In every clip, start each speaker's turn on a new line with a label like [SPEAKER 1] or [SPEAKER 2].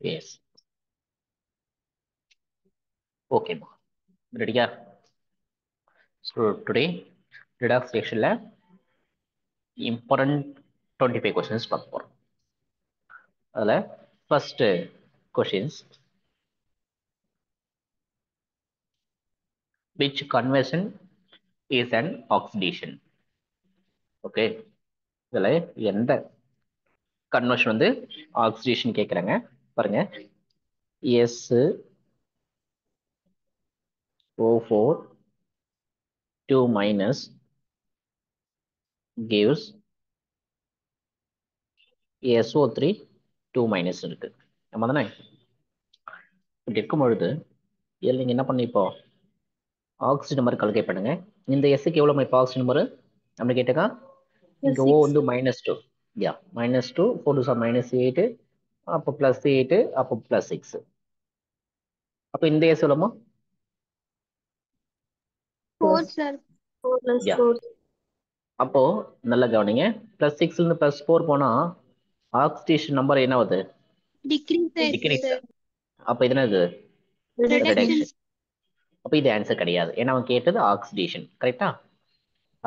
[SPEAKER 1] Yes. Okay. ரெடியா? So today redox sectionல important 25 questions பார்க்க போறோம். அதுல first questions, which conversion is an oxidation? Okay. இதுல எந்த கன்வர்ஷன் வந்து ஆக்சிடேஷன் கேட்குறாங்க பாருங்க. SO4 2 minus gives SO3 2 minus இருக்கு. நம்ம தானே இப்படி இருக்கும் பொழுது இதில் நீங்கள் என்ன பண்ணி இப்போ ஆக்சிஜன் நம்பர் கால்குலேட் பண்ணுங்க. இந்த எஸ்க்கு எவ்வளோ இப்போ ஆக்சிஜன் நம்பர் அப்படி கேட்டாக்கா இங்கே ஓ வந்து -2, யா -2 4 2 -8, அப்போ +8, அப்போ +6. அப்போ இந்த எஸ் எவ்வளோமா?
[SPEAKER 2] 4 sir. 4 plus
[SPEAKER 1] யா
[SPEAKER 2] 4.
[SPEAKER 1] அப்போ நல்லா கவனிங்க. +6 +4 போனா ஆக்சிடேஷன் நம்பர் என்ன ஆகுது? டிக்ரீஸ். அப்போ இது என்னது? ரிடக்ஷன். அப்போ இது ஆன்சர் கிடையாது. ஏன்னா அவன் கேட்டது ஆக்சிடேஷன். கரெக்டா?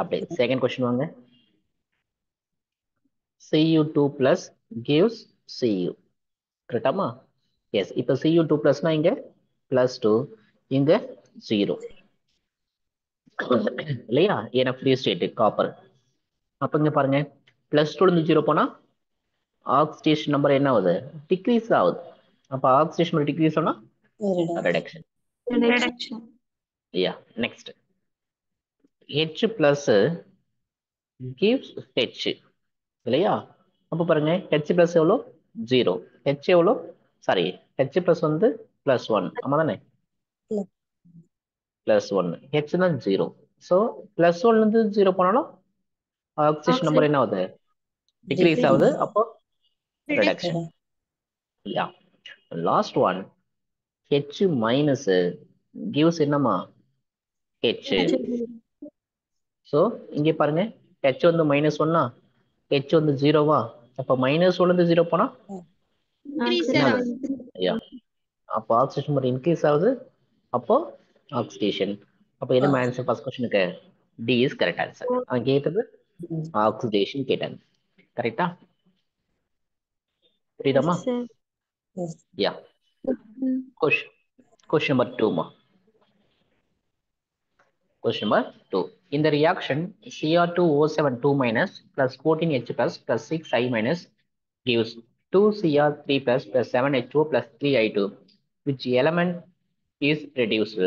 [SPEAKER 1] அப்படி செகண்ட் கொஸ்டின் வாங்க. Cu2 plus gives Cu. கரெக்டாமா? எஸ். இப்போ Cu2 பிளஸ்னா இங்க +2, இங்க 0 இல்லையா? ஏன்னா ஃப்ரீ ஸ்டேட் காப்பர். அப்போ இங்க பாருங்க +2 இருந்து 0 போனா ஆக்சிடேஷன் நம்பர் என்ன ஆகுது? டிக்ரீஸ் ஆகுது. அப்போ ஆக்சிடேஷன் நம்பர் டிக்ரீஸ் ஆனா ரிடக்ஷன்.
[SPEAKER 2] Reduction.
[SPEAKER 1] யா next H plus gives H இல்லையா? அப்போ பாருங்க H பிளஸ் எவ்வளோ? 0. H எவ்வளோ? சாரி H பிளஸ் வந்து +1. ஆமா தானே? +1. H தான் 0. ஸோ +1 இருந்து 0 போனாலும் ஆக்சிஜன் நம்பர் என்ன ஆகுது? டிக்ரீஸ் ஆகுது. அப்போ ரிடக்ஷன். யா last one H minus gives என்னமா? H. ஸோ இங்கே பாருங்க H வந்து -1னா H வந்து 0வா? அப்போ -1 இருந்து 0 போனா யா அப்போ ஆக்சிஜன் நம்பர் இன்க்ரீஸ் ஆகுது. அப்போ ஆக்சிடேஷன். அப்போ எது ஆன்சர்? ஃபர்ஸ்ட் கொஸ்டினுக்கு டி இஸ் கரெக்ட் ஆன்சர். அவன் கேட்டது ஆக்சிடேஷன் கேட்டாங்க. கரெக்டா? புரியுதாமா? யா question number 2மா. Question number 2. In the reaction, Cr2O7 2 minus plus 14H plus plus 6I minus gives 2Cr3 plus 7H2 plus 3I2. Which element is reduced?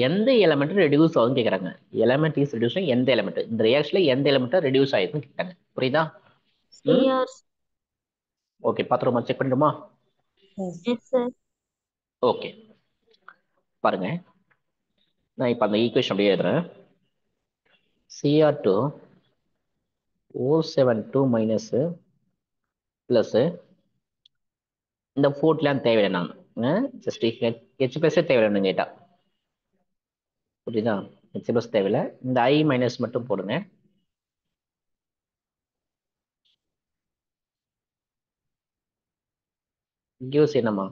[SPEAKER 1] எந்த element reduce ஆகும் கேட்குறாங்க. Element is reduce எந்த element? இந்த ரியாக்ஷன்ல எந்த element reduce ஆயிருக்குன்னு கேட்டாங்க. புரியுதா? Okay பாத்துருமா? Check பண்ணிடுமா? Okay பாருங்க. நான் இப்போ அந்த ஈக்குவேஷன் அப்படியே எழுதுறேன். Cr2 O7 2 மைனஸ் பிளஸ் இந்த ஃபோர்ட்லாம் தேவையில்லை. நான் ஜஸ்ட் ஹெச் பிளஸே தேவையில்லைன்னு கேட்டா. புரியுதா? ஹெச் பிளஸ் தேவையில்லை. இந்த ஐ மைனஸ் மட்டும் போடுங்க. கிவ்ஸ் என்னம்மா?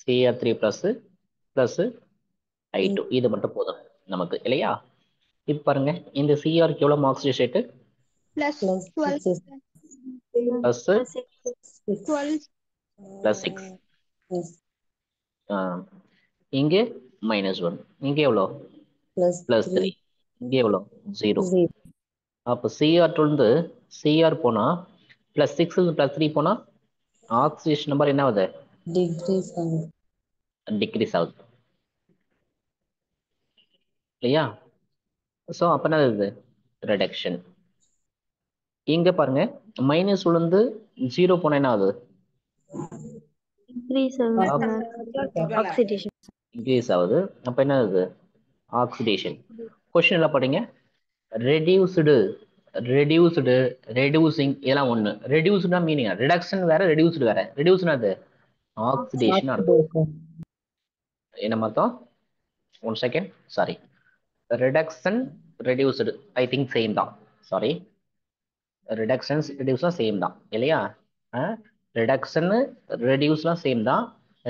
[SPEAKER 1] Cr3 பிளஸ் I2 இது மட்டும் போதும் நமக்கு இல்லையா? இப்போ பாருங்க இந்த சிஆருக்கு எவ்வளோ மார்க்ஸ் ரேட்டு? +12 +6. இங்கே -1. இங்கே எவ்வளோ? +3. இங்கே எவ்வளோ? 0. அப்போ சிஆர் இருந்து சிஆர் போனா +6 +3 போனா ஆக்சிஜன் நம்பர் என்ன ஆகுது? டிக்ரீஸ் ஆகுது இல்லையா? ஸோ அப்போ என்ன ஆகுது? ரிடக்ஷன். இங்க பாருங்க -1 இருந்து 0 போனா என்ன ஆகுது? இன்க்ரீஸ் ஆகுது. அப்போ என்ன ஆகுது? ஆக்சிடேஷன். கொஸ்டின் எல்லாம் படிங்க. ரெடியூஸ்டு ரெடியூசிங் இதெல்லாம் ஒண்ணு. ரெடியூஸ்டுனா மீனிங் ரிடக்ஷன் வேற, ரெடியூஸ்டு வேற. ரெடியூஸ்னா அது ஆக்சிடேஷன் அர்த்தம். என்ன அர்த்தம்? 1 second. Sorry, reduction reduced I think same தான். சாரி, ரிடக்ஷன்ஸ் ரெடியூஸும் சேம் தான் இல்லையா? ரிடக்ஷன் ரெடியூஸ்லாம் சேம் தான்.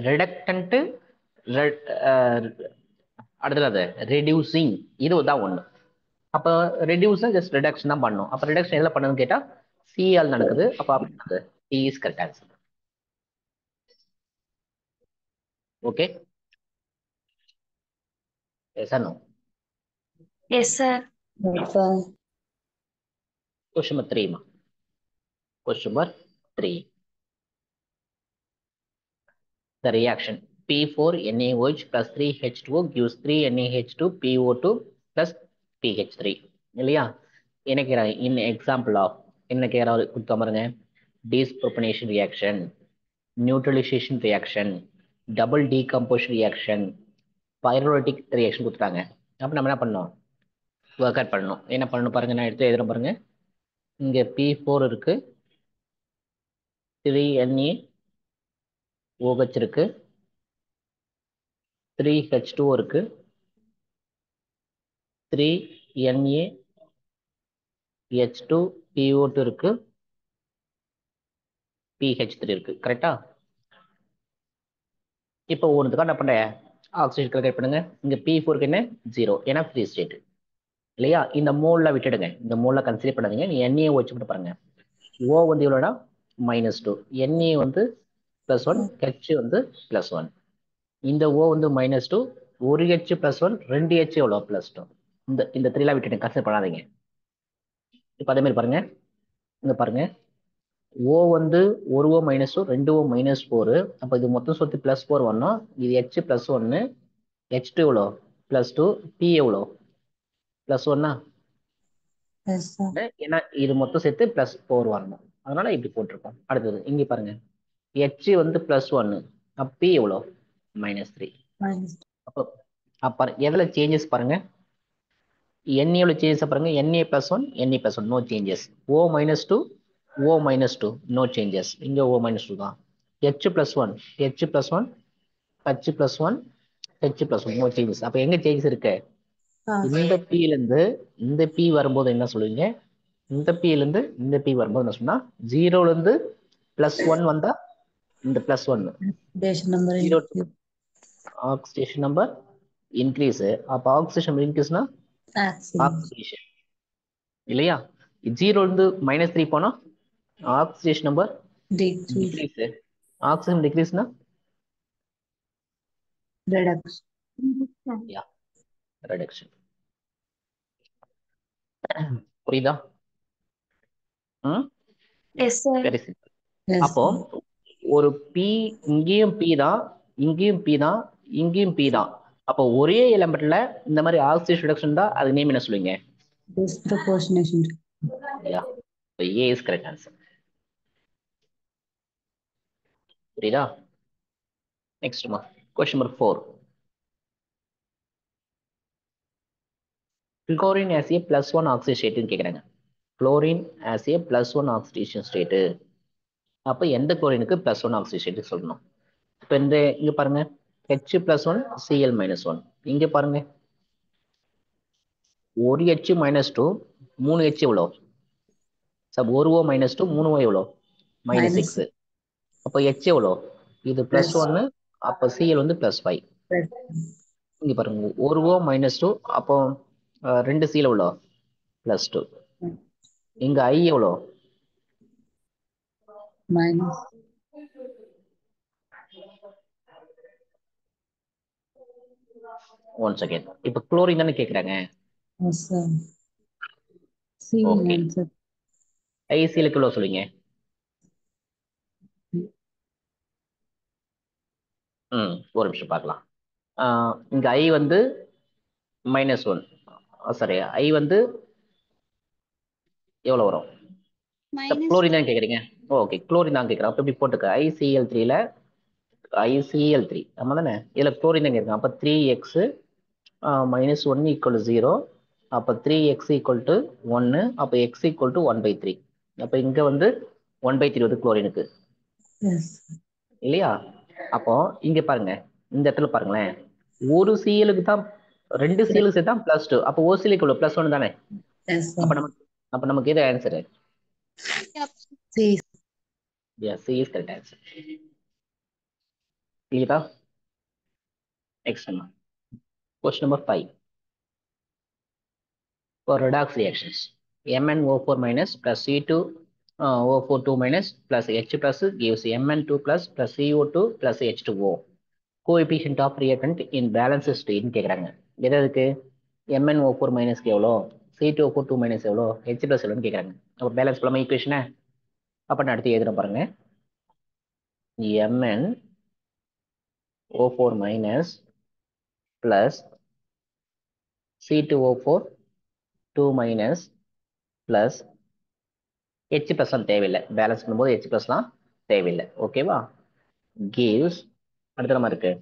[SPEAKER 1] ரிடக்டன்ட் அடுத்தது ரெடியூசிங் இது தான் ஒண்ணு. அப்போ ரெடியூஸ் ஜஸ்ட் ரிடக்ஷன் தான் பண்ணணும். அப்போ ரிடக்ஷன் எதில் பண்ணணும்னு கேட்டா சிஆல் நடக்குது. அப்போ அப்படி C is correct answer. Okay, yes or no?
[SPEAKER 2] Yes, sir.
[SPEAKER 3] Yes, sir.
[SPEAKER 1] Question number 3 ma. Question number 3. The reaction P4NaOH plus 3H2O gives 3NaH2PO2 plus PH3 இல்லையா? என்ன கேட்குறாங்க? இன் எக்ஸாம்பிள் ஆஃப் என்ன கேட்குறாரு கொடுத்தா பாருங்க. Disproportionation reaction, neutralisation reaction, double decomposition reaction, pyrolytic reaction கொடுத்துட்டாங்க. அப்போ நம்ம என்ன பண்ணோம்? ஒர்க் அவுட் பண்ணணும். என்ன பண்ணணும் பாருங்க, நான் எடுத்து எழுதுறேன் பாருங்க. இங்கே P4 இருக்கு, 3NaOH இருக்கு, 3H2O இருக்கு, 3NaH2PO2 இருக்கு, PH3 இருக்கு. கரெக்டா? இப்போ ஒன்றுத்துக்காக என்ன பண்றேன்? ஆக்சிஜன் கலெக்ட் பண்ணுங்க. இங்க P4 என்ன 0, ஏன்னா ஃப்ரீ ஸ்டேட் இல்லையா? இந்த மோல்ல விட்டுடுங்க, இந்த மோல்ல கன்சிடர் பண்ணாதீங்க. நீ NaOH மட்டும் பாருங்க. O வந்து எவ்வளோனா -2, Na வந்து +1, H வந்து +1. இந்த O வந்து -2, ஒரு H +1, 2 H எவ்வளோ +2. இந்த 3 விட்டுட்டு கன்சிடர் பண்ணாதீங்க. இப்போ அதே மாதிரி பாருங்க, இங்க பாருங்க. O வந்து ஒரு O -2, 2 O -4. அப்போ இது மொத்தம் சொத்து +4 வரணும். இது H +1, H2 எவ்வளோ +2, P எவ்வளோ +1.
[SPEAKER 3] Yes, sir.
[SPEAKER 1] ஏன்னா இது மொத்தம் சேர்த்து +4 வரணும். அதனால இப்படி போட்டிருக்கோம். அடுத்தது இங்க பாருங்க, H வந்து +1, அப்ப P எவ்வளோ -3.
[SPEAKER 3] Minus.
[SPEAKER 1] அப்போ எதுல சேஞ்சஸ் பாருங்க, Na எவ்வளோ சேஞ்சஸ் பாருங்க. Na +1, Na +1 no changes. O -2, O -2 no changes. இங்க O -2 தான். H +1, H +1, H +1, H +1 no changes. அப்ப எங்க சேஞ்சஸ் இருக்கு? இந்த P ல இருந்து இந்த P வரும்போது என்ன சொல்லுவீங்க? இந்த P ல இருந்து இந்த P வரும்போது என்ன சொன்னா, 0ல இருந்து +1 வந்தா இந்த +1,
[SPEAKER 3] Oxidation number
[SPEAKER 1] 0
[SPEAKER 3] increase.
[SPEAKER 1] Oxidation number increase. அப்ப ஆக்சிடேஷன் நம்பர் இன்க்ரீஸ்னா
[SPEAKER 3] Oxidation.
[SPEAKER 1] ஆக்சிடேஷன் இல்லையா? 0ல இருந்து -3 போனா oxidation number
[SPEAKER 3] Decrease.
[SPEAKER 1] Decrease. Oxygen டிக்ரீஸ்னா
[SPEAKER 3] Reduction.
[SPEAKER 1] Yeah reduction. புரியுதா?
[SPEAKER 2] Yes, sir.
[SPEAKER 1] Very simple.
[SPEAKER 3] Yes,
[SPEAKER 1] அப்போ
[SPEAKER 3] sir.
[SPEAKER 1] ஒரு P, இங்கேயும் P தான், இங்கேயும் P தான், இங்கேயும் P தான். அப்போ ஒரே எலமெண்ட்ல இந்த மாதிரி ஆக்சிடேஷன் ரிடக்ஷன் தான், அது நேம் என்ன சொல்லுவீங்க?
[SPEAKER 3] Disproportionation.
[SPEAKER 1] Yeah, A is correct answer. புரியுதா? நெக்ஸ்ட் மா, question number 4. Chlorine as a +1 oxidation state கேக்குறாங்க. Chlorine as a +1 oxidation state. அப்ப எந்த குளோரினுக்கு +1 ஆக்சிஜன் சொல்லணும்? இப்ப இங்க பாருங்க, H +1 Cl -1. இங்க பாருங்க, ஒரு H -2, 3 H எவ்வளோ? ஒரு O -2, 3 O எவ்வளோ? -6. அப்போ H எவ்வளோ? இது +1, அப்போ Cl வந்து +5.
[SPEAKER 3] Right.
[SPEAKER 1] இங்க பாருங்க, ஒரு O -2, அப்போ 2 Cl எவ்வளோ? +2. இங்க I எவ்வளோ?
[SPEAKER 3] Minus.
[SPEAKER 1] One second. இப்ப குளோரின் தானே கேக்குறாங்க.
[SPEAKER 3] Yes, sir. C
[SPEAKER 1] Okay.
[SPEAKER 3] answer.
[SPEAKER 1] ஐசிஎலுக்கு எவ்வளோ சொல்லுவீங்க? ஒரு நிமிஷம் பார்க்கலாம். இங்க I வந்து -1, சாரி I வந்து எவ்வளவு வரும்? குளோரின் தான் கேக்குறீங்க. ஓகே, குளோரின் தான் கேக்குறேன். அப்ப இப்படி போட்டுக்க, ICl3ல ICl3 ஆமா தானே? இதுல குளோரின் தான் கேட்குறேன். அப்ப 3x -1 = 0. அப்ப 3x = 1. அப்ப x = 1/3. அப்ப இங்க வந்து 1/3 வந்து குளோரினுக்கு
[SPEAKER 3] Yes.
[SPEAKER 1] இல்லையா? அப்போ இங்க பாருங்க, இந்த இடத்துல பாருங்களேன், ஒரு Clக்கு தான், 2 Clக்கு சேர்த்தா +2. அப்போ OCl க்கு +1 தானே?
[SPEAKER 3] Yes, sir.
[SPEAKER 1] அப்ப நமக்கு எது answer?
[SPEAKER 3] C.
[SPEAKER 1] Yes, C is correct answer. Clear? Next one. Question number 5. For redox reactions, MnO4 minus plus C2 O4 2 minus plus H plus gives Mn2 plus CO2 plus H2O. Coefficient of reactant in balance state கேட்குறாங்க. எதுக்கு MnO4 மைனஸ்க்கு எவ்வளோ, C2O4 2 minus எவ்வளோ, H plus எவ்வளோன்னு கேட்குறாங்க. அப்போ balance பண்ணாமல் ஈக்குவேஷனை அப்போ நான் அடுத்து எழுதுறேன் பாருங்க. MnO4 minus plus C2O4 2 minus plus H plus தேவையில்லை, பேலன்ஸ் பண்ணும்போது H plusலாம் தேவையில்லை. ஓகேவா? gives அடுத்த நம்ம இருக்கு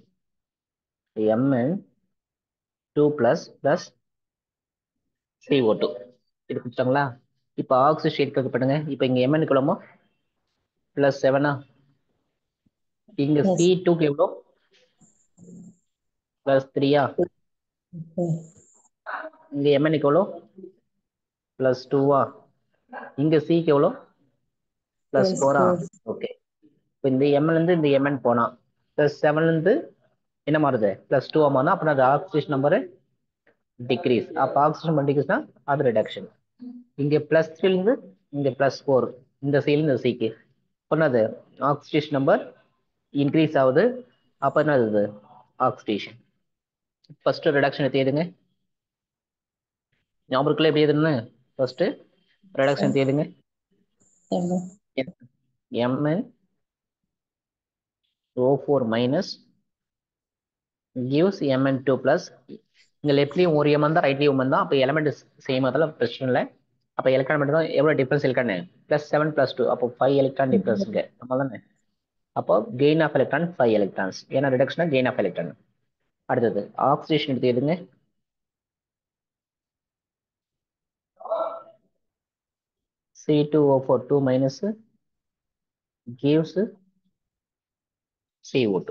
[SPEAKER 1] Mn2 plus plus CO2. இது கொடுத்தாங்களா? இப்போ ஆக்சிஜன் எடுக்கிறது பண்ணுங்க. இப்போ இங்க Mn எவ்வளோ பிளஸ் 7, இங்க
[SPEAKER 3] Yes.
[SPEAKER 1] C2 எவ்வளோ பிளஸ் 3,
[SPEAKER 3] Okay.
[SPEAKER 1] இங்க Mn எவ்வளோ பிளஸ் 2, இங்க C எவ்வளோ பிளஸ்
[SPEAKER 3] Plus
[SPEAKER 1] 4.
[SPEAKER 3] 4.
[SPEAKER 1] ஓகே, இப்போ இந்த Mn இருந்து இந்த Mn போனா பிளஸ் 7 இருந்து என்ன மாறுது பிளஸ் 2 மாறுனா, அப்போ அது ஆக்சிஜன் நம்பர் டிக்ரீஸ். அப்போ ஆக்சிஜன் நம்பர் டிக்ரீஸ்னா அது ரிடக்ஷன். இங்க பிளஸ் 3 இருந்து இங்க பிளஸ் 4, இந்த C இந்த Cக்கு பண்ணது ஆக்சிடேஷன் நம்பர் இன்க்ரீஸ் ஆகுது. அப்போ என்னது ஆக்சிடேஷன். ஃபர்ஸ்ட் ரிடக்ஷன் எடுத்து எழுதுங்க. ஞாபகம் இருக்குல்ல எப்படி எழுதுன்னு? ஃபர்ஸ்ட் ரிடக்ஷன் எடுத்து எழுதுங்க.
[SPEAKER 3] Hello.
[SPEAKER 1] MnO4 minus gives Mn2 plus. இங்க லெஃப்ட்லயும் ஒரு M தான், ரைட்லயும் M தான். அப்போ எலமெண்ட் சேம், அதெல்லாம் பிரச்சனை இல்லை. அப்போ எலக்ட்ரான் மட்டும் தான். எவ்வளோ டிஃபரன்ஸ் எலக்ட்ரான் பிளஸ் 7 பிளஸ் 2, அப்போ 5 எலக்ட்ரான் டிஃபரன்ஸ் இங்க நம்ம தானே. அப்போ கெயின் ஆஃப் எலக்ட்ரான் 5 எலக்ட்ரான்ஸ், ஏன்னா ரிடக்ஷன் கெயின் ஆஃப் எலக்ட்ரான். அடுத்தது ஆக்சிடேஷன் எடுத்து எழுதுங்க. C2O4 2 minus gives CO2.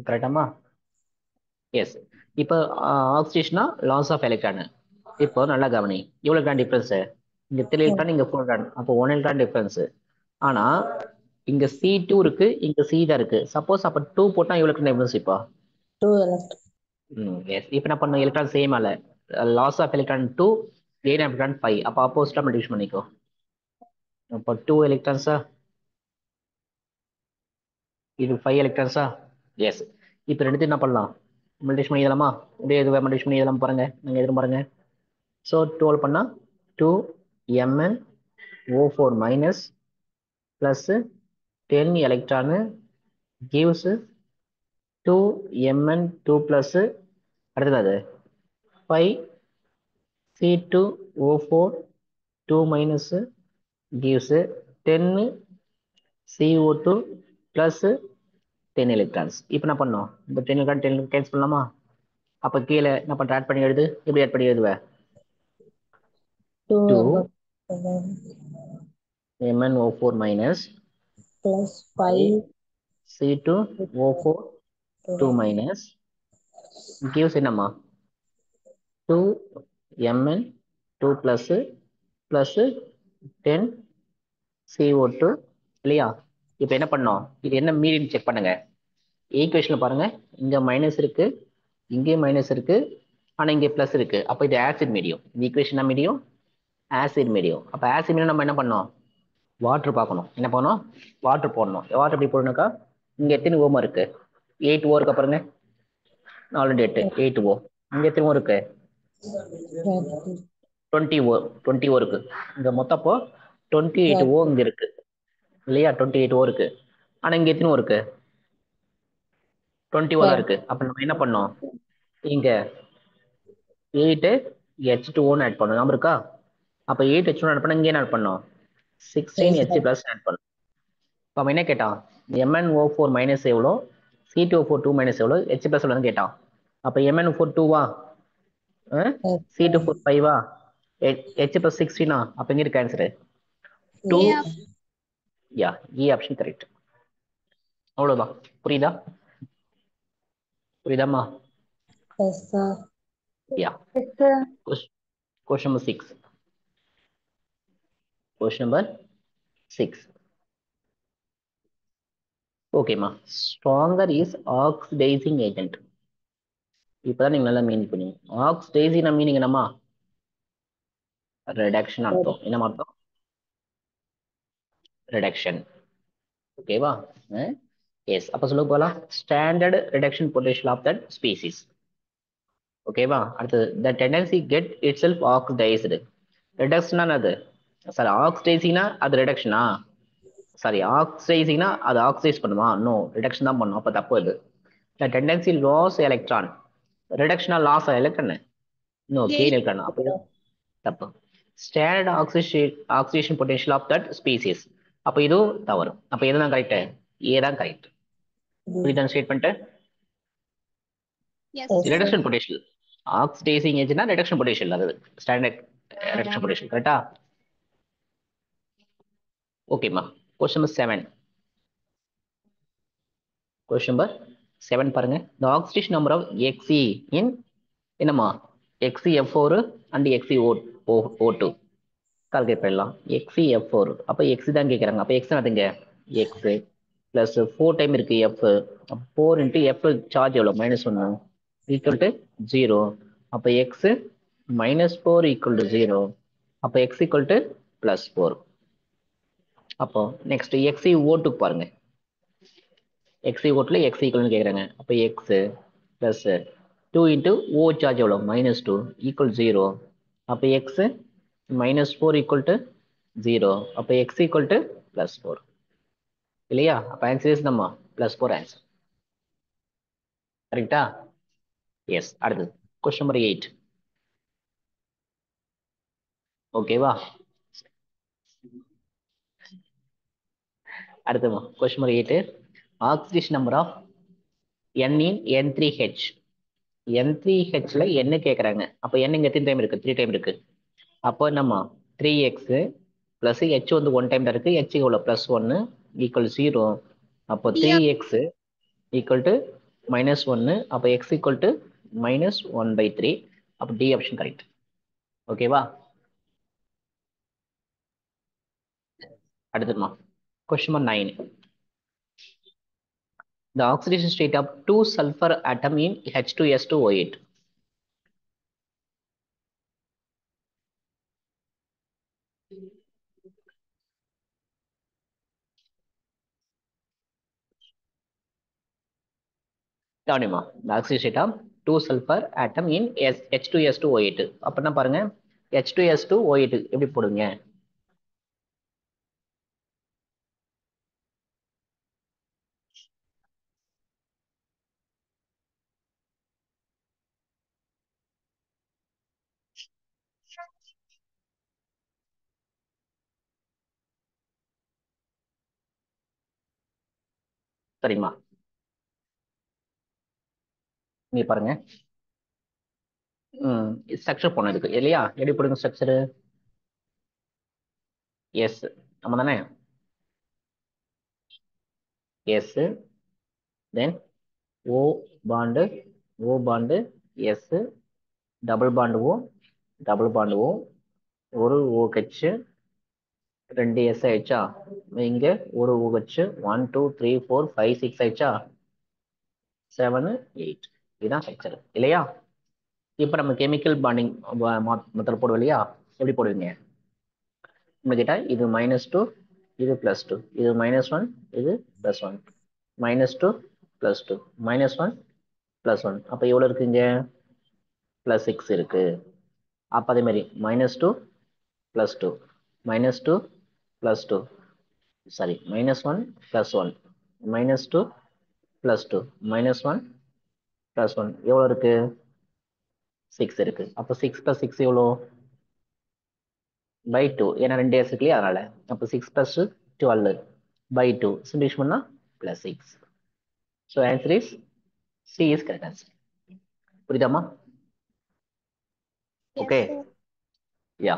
[SPEAKER 1] கரெக்டாமா? Yes. இப்போ ஆக்சிடேஷனா லாஸ் ஆஃப் எலக்ட்ரான். இப்போ நல்லா கவனி, எவ்வளோ எலக்ட்ரான் டிஃபரன்ஸ்? இங்க 3 எலக்ட்ரான், இங்க 4 எலக்ட்ரான், அப்போ 1 எலக்ட்ரான் டிஃபரன்ஸ். ஆனா இங்க C2 இருக்கு, இங்க C தான் இருக்கு. சப்போஸ் அப்போ 2 போட்டா எவ்வளோ எலக்ட்ரான் டிஃபரன்ஸ்? இப்போ
[SPEAKER 3] 2 electron.
[SPEAKER 1] எஸ். இப்போ நான் பண்ண எலக்ட்ரான் சேம் அல்ல, loss of electron 2, gain of electron 5. அப்போ ஆப்போசிட்டா மல்டிபிள் பண்ணிக்கோ. அப்போ 2 எலக்ட்ரான்ஸா, இது 5 எலக்ட்ரான்ஸா? எஸ். இப்போ ரெண்டு என்ன பண்ணலாம், மல்டிபிள் பண்ணி எழுதலாமா? அப்படியே இது மல்டிபிள் பண்ணி எழுதலாம் பாருங்க, நீங்கள் எழுதும் பாருங்க. ஸோ 12 பண்ணா 2 MnO4 minus plus 10 electron gives 2 Mn2 plus அடுத்தது 5 C2O4 2 minus gives 10 CO2 plus 10 electrons. இப்போ என்ன பண்ணோம், இந்த 10 எலக்ட்ரான் 10 கேன்சல் பண்ணலாமா? அப்போ கீழே என்ன பண்ணுற, ஆட் பண்ணி எழுது. எப்படி ஆட் பண்ணி எழுதுவேன்?
[SPEAKER 3] 2
[SPEAKER 1] 2
[SPEAKER 3] above
[SPEAKER 1] MnO4 minus
[SPEAKER 3] plus
[SPEAKER 1] 5
[SPEAKER 3] 5
[SPEAKER 1] C2O4 2 minus gives என்னம்மா 2 Mn2 plus plus 10 CO2 இல்லையா? இப்போ என்ன பண்ணோம், இது என்ன மீடியம் செக் பண்ணுங்க. ஈக்குவேஷன்ல பாருங்க, இங்க மைனஸ் இருக்கு, இங்கேயும் மைனஸ் இருக்கு, ஆனா இங்க பிளஸ் இருக்கு. அப்போ இது ஆசிட் மீடியம். இந்த ஈக்குவேஷன் மீடியம் ஆசிட் மீடியம். அப்போ ஆசிட் மீடியம் நம்ம என்ன பண்ணோம், வாட்டர் பார்க்கணும். என்ன பண்ணணும், வாட்டர் போடணும். வாட்டர் எப்படி போடணுக்கா, இங்க எத்தனை ஓம் இருக்கு, 8 ஓ இருக்கு பாருங்க, 4 8 8 ஓ. இங்க எத்தனை ஓ இருக்கு, 20 ஓ. 20 ஓ இருக்கு இங்க மொத்தம். அப்போ 28 ஓ இங்க இருக்கு இல்லையா? 28 ஓ இருக்கு. ஆனா இங்க எத்தனை ஓ இருக்கு, 20 ஓ தான் இருக்கு. அப்ப நம்ம என்ன பண்ணோம், இங்க 8 H2O ஆட் பண்ணணும். ஞாபகம் இருக்கா? அப்ப 8 H2O ஆட் பண்ண இங்க என்ன ஆட் பண்ணோம், 16 H plus ஆட் பண்ணணும். அப்ப அவன் என்ன கேட்டான், MnO4 மைனஸ் எவ்வளோ, C2O4 2 மைனஸ் எவ்வளோ, H plus எவ்வளோன்னு கேட்டான். அப்ப MnO4 2வா, C2O4 5வா, H plus 16. அப்ப எங்க இருக்கு ஆன்சர்? 2. யா, E ஆப்ஷன் கரெக்ட். அவ்வளவுதான். புரியுதா? புரியுதாம்மா?
[SPEAKER 3] Yes, sir.
[SPEAKER 1] Yeah.
[SPEAKER 2] Yes, sir.
[SPEAKER 1] Question number 6. Question number 6. ஓகேம்மா. Stronger is oxidising agent. இப்பதான் நீங்க நல்லா மீன் பண்ணீங்க. ஆக்சிடைசிங் மீனிங் என்னம்மா? ரிடக்ஷன் அர்த்தம். என்ன அர்த்தம்? ரிடக்ஷன். ஓகேவா? எஸ். அப்ப சொல்ல போகலாம். Standard reduction potential of that species. ஓகேவா? அடுத்தது the tendency get itself oxidised. ரிடக்ஷனா அது? சாரி, ஆக்சிடைசிங்னா அது ரிடக்ஷனா? சாரி, ஆக்சிடைசிங்னா அது ஆக்சிடைஸ் பண்ணுமா? நோ, ரிடக்ஷன் தான் பண்ணும். அப்ப தப்பு அது. The tendency loss electron. ரிடக்ஷனா loss electron? No, gain electron. அப்போ தப்பு. Standard oxidation potential of that species. அப்ப இதுவும் தவறு. அப்ப எதுதான் கரெக்ட்? ஏ தான் கரெக்ட். புரியுதா statement?
[SPEAKER 2] Yes,
[SPEAKER 3] Yes,
[SPEAKER 2] sir.
[SPEAKER 1] Reduction potential. Oxidising ஏஜ்னா ரிடக்ஷன் பொட்டன்ஷியல். அது ஸ்டாண்டர்ட் ரிடக்ஷன் பொட்டன்ஷியல். கரெக்டா? ஓகேம்மா. Question number 7. கொஸ்டின் நம்பர் 7 பாருங்க. The oxidation number of Xe in என்னம்மா? XeF4 அண்ட் XeO2 கால்குலேட் பண்ணலாம். XeF4 அப்ப X தான் கேட்குறாங்க. அப்ப X அதுங்க X பிளஸ் 4 டைம் இருக்கு F. 4 இன்ட்டு F சார்ஜ் எவ்வளோ? -1 ஈக்குவல் டு 0. அப்ப X -4 ஈக்குவல் டு 0. அப்ப X ஈக்குவல் டு +4. அப்போ நெக்ஸ்ட் XeO2 பாருங்க. XeO2ல X ஈக்குவல்னு கேட்குறாங்க. அப்ப X plus 2 into O charge எவ்வளோ? -2 ஈக்குவல் 0. அப்போ X -4 ஈக்குவல் டு 0. அப்போ X ஈக்குவல் டு +4 இல்லையா? அப்போ ஆன்சர் இஸ் நம்ம +4 ஆன்சர். கரெக்டா? எஸ். அடுத்தது கொஸ்டின் நம்பர் 8. ஓகேவா? அடுத்தது question number 8. Oxidation number of N in N3H. N3Hல என்ன கேட்குறாங்க? அப்போ N இங்க எத்தனை டைம் இருக்கு? 3 டைம் இருக்கு. அப்போ நம்ம 3x பிளஸ் H வந்து 1 டைம் தான் இருக்கு. H எவ்வளோ? +1 ஈக்குவல் 0. அப்போ 3x ஈக்குவல் டு -1. அப்போ x ஈக்குவல் டு -1/3. அப்போ டி ஆப்ஷன் கரெக்ட். ஓகேவா? அடுத்துமா question number 9. The oxidation state of 2 sulfur atom in H2S2O8. கவனிமா. The oxidation state of 2 sulfur atom in H2S2O8. அப்படின்னா பாருங்க, H2S2O8 எப்படி போடுங்க? சரிம்மா, நீங்க பாருங்க. ஸ்ட்ரக்சர் போன இருக்கு இல்லையா? எப்படி போடுங்க ஸ்ட்ரக்சரு? எஸ், நம்ம தானே? Yes, then O bond, O bond, yes, double bond O, double bond O, ஒரு OH, 2 S ஆயிடுச்சா? இங்க ஒரு OH, 1 2 3 4 5 6 ஆயிடுச்சா? 7 8. இதுதான் ஸ்ட்ரக்சர் இல்லையா? இப்போ நம்ம கெமிக்கல் பாண்டிங் மெத்தட் போடுவோம் இல்லையா? எப்படி போடுவீங்க? நம்ம கேட்டா இது -2, இது +2, இது -1, இது +1, -2 +2, -1 +1. அப்ப எவ்வளவு இருக்குங்க? +6 இருக்கு. அப்ப அதே மாதிரி -2 +2, -2 +2, சாரி -1 +1, -2 +2, -1 +1 எவ்வளவு இருக்கு? 6 இருக்கு. அப்ப 6 + 6 எவ்வளோ? /2. ஏன்னா 2 S இருக்கு இல்லையா? அதனால அப்ப 6 + 12 /2. சிம்பிளிஃபை பண்ணா +6. So answer is C is correct answer. புரியுதாமா?
[SPEAKER 2] Yes,
[SPEAKER 1] okay,
[SPEAKER 2] sir.
[SPEAKER 1] யா.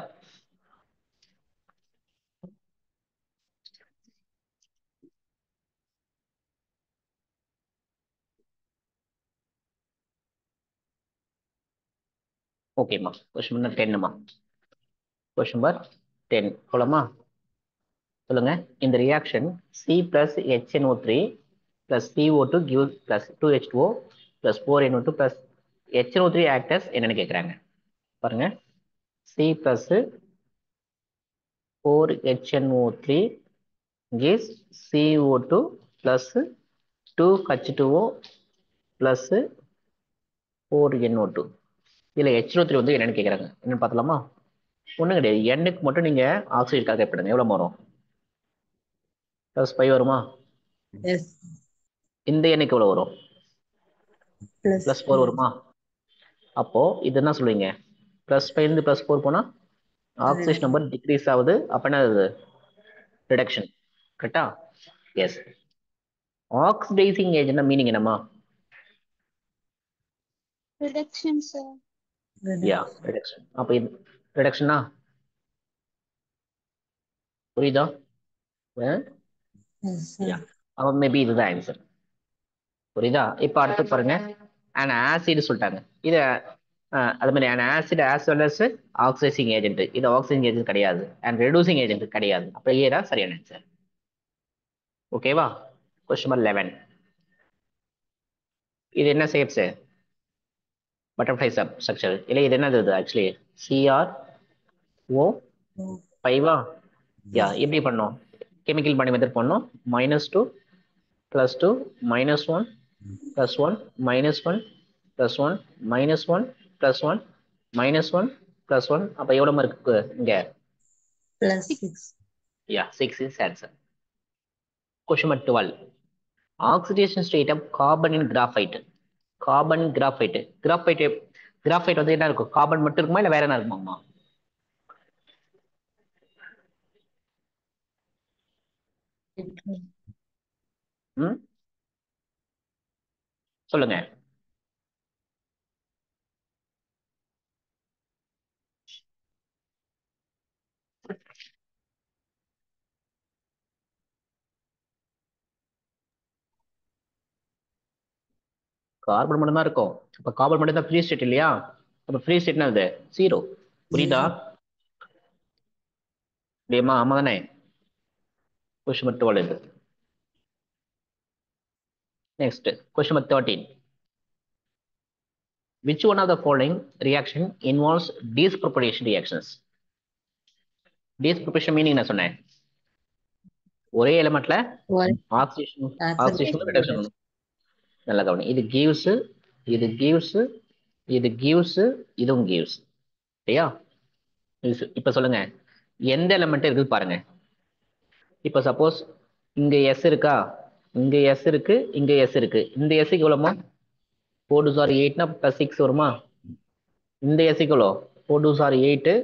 [SPEAKER 1] ஓகேம்மா. கொஸ்டின் நம்பர் 10மா. கொஸ்டின் நம்பர் 10 போலாமா? சொல்லுங்க. இந்த reaction C plus HNO3 plus CO2 gives plus 2H2O plus 4NO2 plus HNO3 act as என்னன்னு கேட்குறாங்க பாருங்க. C plus 4HNO3 gives CO2 plus 2H2O plus 4NO2. இதில் H03 வந்து என்னன்னு கேட்குறாங்க. என்னன்னு பார்த்தலாமா? ஒன்றும் கிடையாது. எண்ணுக்கு மட்டும் நீங்கள் ஆக்சிஜன் கால்குலேட் பண்ணுங்க. எவ்வளோ வரும்? +5 வருமா?
[SPEAKER 3] Yes.
[SPEAKER 1] இந்த எண்ணுக்கு எவ்வளோ வரும்?
[SPEAKER 3] Plus
[SPEAKER 1] +4 வருமா? அப்போ இது என்ன சொல்லுவீங்க? +5 +4 போனால் ஆக்சிஜன் நம்பர் டிக்ரீஸ் ஆகுது. அப்போ என்ன ஆகுது? ரிடக்ஷன். கரெக்டா? எஸ். ஆக்சிடைசிங் ஏஜென்ட் மீனிங் என்னம்மா?
[SPEAKER 2] Reduction, sir.
[SPEAKER 1] யா, ரிடக்ஷன். அப்போ இது ரிடக்ஷனா? புரியுதா?
[SPEAKER 3] Yes, sir.
[SPEAKER 1] யா, அப்போ மேபி இதுதான் ஆன்சர். புரியுதா? இப்போ அடுத்து பாருங்க, அண்ட் ஆசிட் சொல்லிட்டாங்க. இதை அது மாதிரி and acid as well as oxidising agent. இது ஆக்சிடைசிங் ஏஜென்ட் கிடையாது அண்ட் ரெடியூசிங் ஏஜென்ட் கிடையாது. அப்போ ஏதா சரியான ஆன்சர். ஓகேவா? Question number 11. இது என்ன ஷேப்ஸ்? Butterfly structure. இல்லை இது என்னது? இது ஆக்சுவலி CrO 5. யா, எப்படி பண்ணோம்? கெமிக்கல் பாடி மெத்தட் பண்ணோம். -2 +2 -1 +1 -1 +1 -1 +1 -1 +1. அப்போ எவ்வளோ இருக்கு இங்க?
[SPEAKER 3] +6.
[SPEAKER 1] Yeah, 6 is answer. Question number 12. Oxidation state of carbon in graphite. Carbon graphite. Graphite வந்து என்ன இருக்கும்? கார்பன் மட்டும் இருக்குமா இல்லை வேற என்ன இருக்குமாம்மா? ம், சொல்லுங்க. கார்பன் மட்டும் தான் இருக்கும். அப்ப கார்பன் மட்டும் தான் ஃப்ரீ ஸ்டேட் இல்லையா? அப்ப ஃப்ரீ ஸ்டேட்னா அது 0. புரியுதா? இல்லையம்மா? ஆமா தானே? கொஸ்டின் நம்பர் 12 இது. Next question number 13. Which one of the following reaction involves disproportion reactions? Disproportion meaning என்ன சொன்னேன்? ஒரே எலிமெண்ட்ல
[SPEAKER 3] One.
[SPEAKER 1] Oxygen
[SPEAKER 3] Oxidation
[SPEAKER 1] reduction.
[SPEAKER 3] reduction.
[SPEAKER 1] நல்லா கவனி. இது gives, இது gives, இது gives, இதுவும் gives. சரியா? இப்ப சொல்லுங்க, எந்த எலிமெண்ட் இருக்கு பாருங்க. இப்ப சப்போஸ் இங்க S இருக்கா, இங்க S இருக்கு, இங்க S இருக்கு. இந்த S க்கு எவ்வளோமா? 4 2 are 8 +6 வருமா? இந்த S க்கு எவ்வளோ? 4 2 are 8.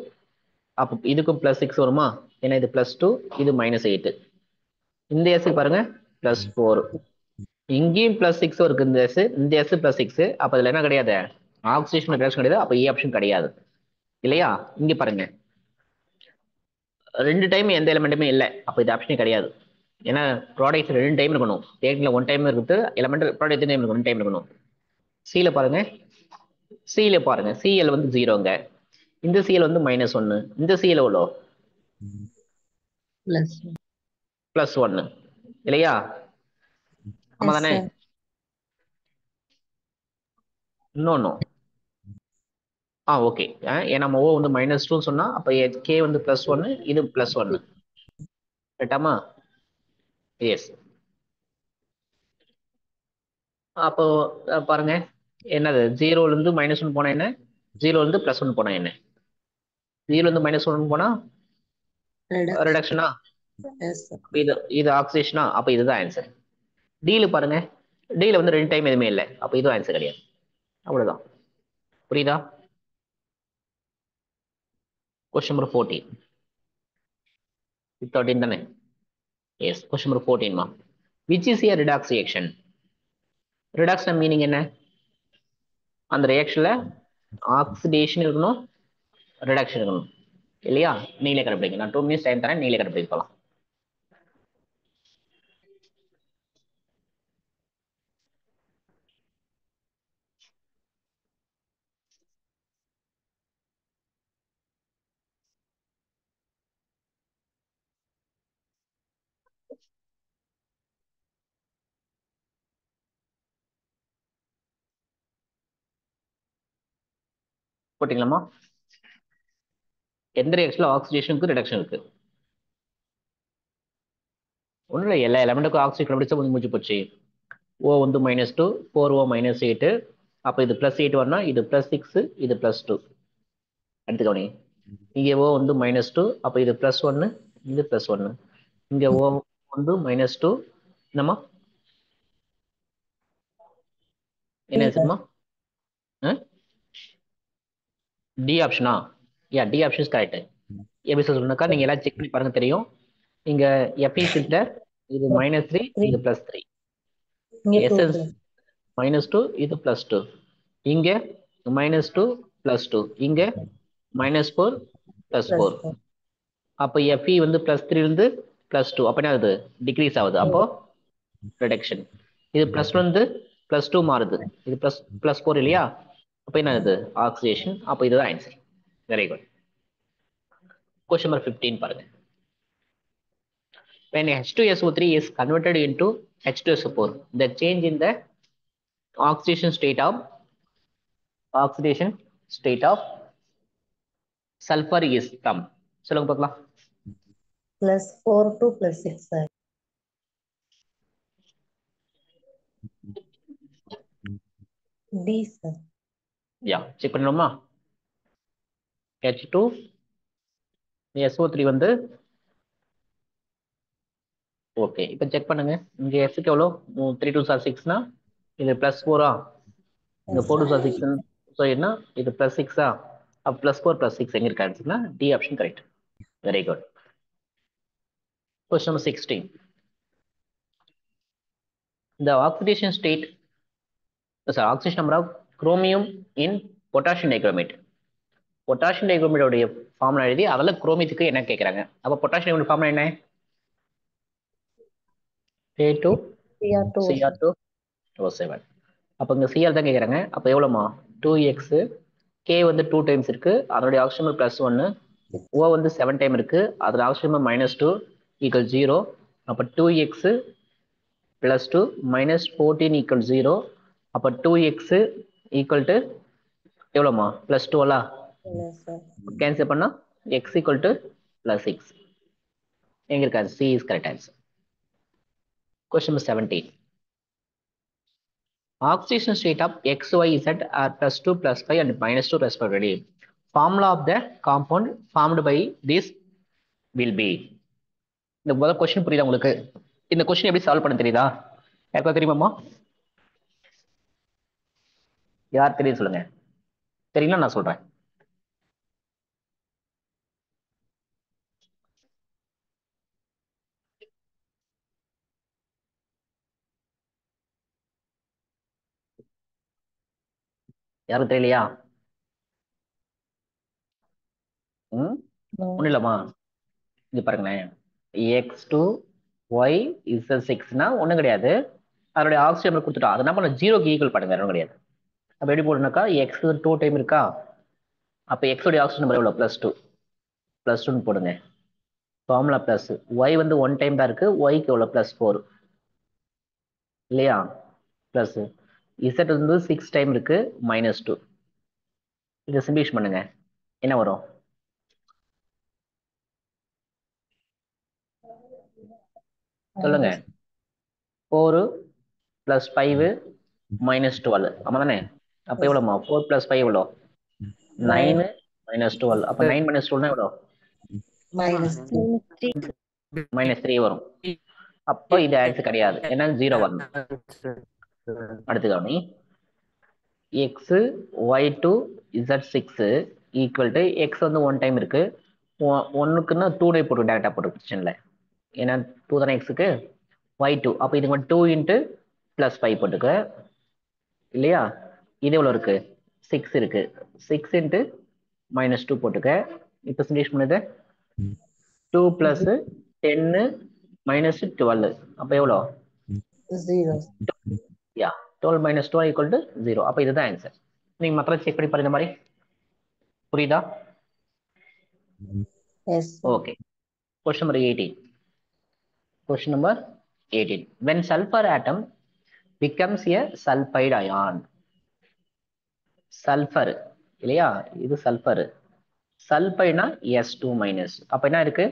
[SPEAKER 1] அப்போ இதுக்கும் +6 வருமா? ஏன்னா இது +2, இது -8. இந்த S க்கு பாருங்க +4. இங்கேயும் +6 இருக்கு. இந்த S +6. அப்ப இதுல என்ன கிடையாது? ஆக்சிஜன் ரிடக்ஷன் கிடையாது. அப்ப ஆப்ஷன் கிடையாது இல்லையா? இங்க பாருங்க, 2 டைம் எந்த எலிமெண்ட்டுமே இல்லை. அப்ப இது ஆப்ஷனே கிடையாது. ஏன்னா ப்ராடக்ட் 2 டைம் இருக்கணும். டேட்ல 1 டைம் இருக்குது. எலிமெண்ட் ப்ராடக்ட் டைம் இருக்கணும், 2 டைம் இருக்கணும். சில பாருங்க, சில பாருங்க, Cl வந்து 0ங்க. இந்த Cl வந்து -1. இந்த Cl எவ்வளோ?
[SPEAKER 3] +1.
[SPEAKER 1] +1 இல்லையா? ஆமா
[SPEAKER 3] Yes,
[SPEAKER 1] தானே?
[SPEAKER 3] sir.
[SPEAKER 1] இன்னொன்னு ஓகே. ஏன்னா நம்ம O வந்து -2 சொன்னா அப்ப K வந்து +1, இது +1. ரைட்டாமா? எஸ். அப்போ பாருங்க, என்னது 0ல இருந்து -1 போனா என்ன? 0ல இருந்து +1 போனா என்ன? 0ல இருந்து -1 போனா
[SPEAKER 3] Reduction.
[SPEAKER 1] ரிடக்ஷனா?
[SPEAKER 3] Yes, sir.
[SPEAKER 1] இது இது ஆக்சிடேஷனா? அப்ப இதுதான் ஆன்சர். டீல பாருங்க, டீல வந்து 2 டைம் எதுவுமே இல்லை. அப்ப இதுவும் ஆன்சர் கிடையாது. அவ்வளவுதான். புரியுதா? Question number 14. 13 தானே? எஸ். கொஸ்டின் நம்பர் 14 மா. Which is a redox reaction? Reduction meaning என்ன? அந்த ரியாக்ஷன்ல ஆக்சிடேஷன் இருக்கணும், ரிடக்ஷன் இருக்கணும் இல்லையா? நீங்களே கண்டுபிடிங்க. நான் 2 மினிட்ஸ் டைம் தரேன், நீங்களே கண்டுபிடிக்கலாம். போட்டிங்களாமா? எந்த ரியாக்ஷன்ல ஆக்சிடேஷனுக்கு ரிடக்ஷன் இருக்கு? ஒன்றும் இல்லை, எல்லா எலமெண்ட்டுக்கும் ஆக்சிஜன் கண்டுபிடிச்சா முடிஞ்சு போச்சு. ஓ வந்து -2, 4O -8. அப்போ இது +8 வரணும், இது +6, இது +2. அடுத்து கவனி, இங்கே ஓ வந்து -2, அப்போ இது +1, இது +1. இங்கே ஓ வந்து -2, என்னம்மா என்ன ஆச்சுமா? டி ஆப்ஷனா? Yeah, D option is correct. எப்படி சொல்லணும்னாக்கா நீங்க எல்லாம் செக் பண்ணி பாருங்க தெரியும். இங்க எஃப்இ ஃபில்டர் இது -3, இது +3.
[SPEAKER 3] இங்க 2
[SPEAKER 1] எஸ்எஸ்
[SPEAKER 3] plus.
[SPEAKER 1] -2, இது +2. இங்க -2 +2. இங்க -4
[SPEAKER 3] Plus
[SPEAKER 1] +4.
[SPEAKER 3] 4.
[SPEAKER 1] அப்போ எஃப்இ வந்து +3 இருந்து +2. அப்போ என்ன ஆகுது? டிக்ரீஸ் ஆகுது. அப்போ ரிடக்ஷன். இது +1 வந்து +2 மாறுது. இது +4 இல்லையா? அப்போ என்ன ஆகுது? ஆக்சிடேஷன். அப்போ இதுதான் answer. Very good. Question number 15 பாருங்க. When H2SO3 is converted into H2SO4, the change in the oxidation state of sulfur is from. சொல்லுங்க பார்க்கலாம்.
[SPEAKER 3] +4 to +6 sir. D sir.
[SPEAKER 1] Yeah, check பண்ணணுமா? H2SO3 வந்து ஓகே. இப்போ செக் பண்ணுங்க. இங்க எஸ்க்கு எவ்வளோ? 3 2s are 6னா இது +4ஆ? இங்க 4 2s are 6. ஸோ என்ன? இது +6ஆ? அப்போ +4 +6 எங்க இருக்கு ஆன்சர்னா D option correct. Very good. Question number 16. The oxidation state, sorry, oxidation number of chromium in potassium dichromate. Potassium டைக்ரோமேட்டோடைய ஃபார்முலா எழுதி அதில் குரோமியத்துக்கு என்ன கேட்குறாங்க? அப்போ பொட்டாசியம் டைக்ரோமேட் ஃபார்முலா என்ன? A2CR2O7. அப்போ இங்கே சிஆர் தான் கேட்குறாங்க. அப்போ எவ்வளோமா? 2x. கே வந்து 2 டைம்ஸ் இருக்கு, அதனுடைய ஆக்சிஜன் +1. ஓ வந்து 7 டைம் இருக்கு, அதோட ஆக்சிஜன் -2 = 0. அப்போ 2x +2 -14 = 0. அப்போ 2x = எவ்வளோமா? +12.
[SPEAKER 3] Yes sir.
[SPEAKER 1] கேன்சல் பண்ணா x = +6. எங்க இருக்காது? C is correct answer. Question number 17. Oxidation state of X, Y, Z are +2, +5 and -2 respectively. Formula of the compound formed by this will be. இந்த முதல் question புரியுதா உங்களுக்கு? இந்த question எப்படி solve பண்ண தெரியுதா? யாருக்கா தெரியுமாம்மா? யார் தெரியும் சொல்லுங்க. தெரியுங்களா? நான் சொல்றேன். யாரும் தெரியலையா? ஒன்றும் இல்லைம்மா, இது பாருங்களேன். x2 y z6னா ஒன்றும் கிடையாது, அதனுடைய ஆக்சிஜன் கொடுத்துட்டோம். அது நம்ம 0க்கு ஈக்குவல் பண்ணுங்க, ஒன்றும் கிடையாது. அப்போ எப்படி போடணும்னாக்கா x 2 டைம் இருக்கா, அப்போ x உடைய ஆக்சிஜன் நம்பர் எவ்வளோ? +2. +2ன்னு போடுங்க. ஃபார்முலா ப்ளஸ் y வந்து 1 டைம் தான் இருக்கு, yக்கு எவ்வளோ? +4 இல்லையா? ப்ளஸ் z வந்து 6 டைம் இருக்கு, -2. இதை சிம்பிளிஃபை பண்ணுங்க, என்ன வரும்? சொல்லுங்க. 4 + 5 -12. ஆமா தானே? அப்போ எவ்வளோமா? 4 + 5 எவ்வளோ? 9 -12. அப்போ 9 - 12 எவ்வளோ? -3 வரும். அப்போ இது ஆன்சர் கிடையாது, ஏன்னா 0 வரணும். அடுத்து கவனி. x y2 z6 equal to x வந்து 1 டைம் இருக்கு, 1க்குன்னா 2 டை போட்டு டேரக்டா போட்டு பிரச்சனை, ஏன்னா 2 தானே x-க்கு. y2 அப்போ இது 2 × +5 போட்டுக்க இல்லையா? இது எவ்வளோ இருக்கு? 6 இருக்கு, 6 × -2 போட்டுக்க. இப்போ சிம்பிளிஃபை பண்ணுது. 2 + 10 - 12. அப்போ எவ்வளோ?
[SPEAKER 3] 0.
[SPEAKER 1] யா, 12 - 12 = 0. அப்போ இதுதான் ஆன்சர். நீங்க மற்ற செக் பண்ணி பாருங்க, இந்த மாதிரி புரியுதா?
[SPEAKER 3] Yes sir.
[SPEAKER 1] Okay. Question number 18. Question number 18. When sulfur atom becomes a sulfide ion, sulfur இல்லையா? இது சல்ஃபர். சல்பைனா S2 minus. அப்ப என்ன இருக்கு?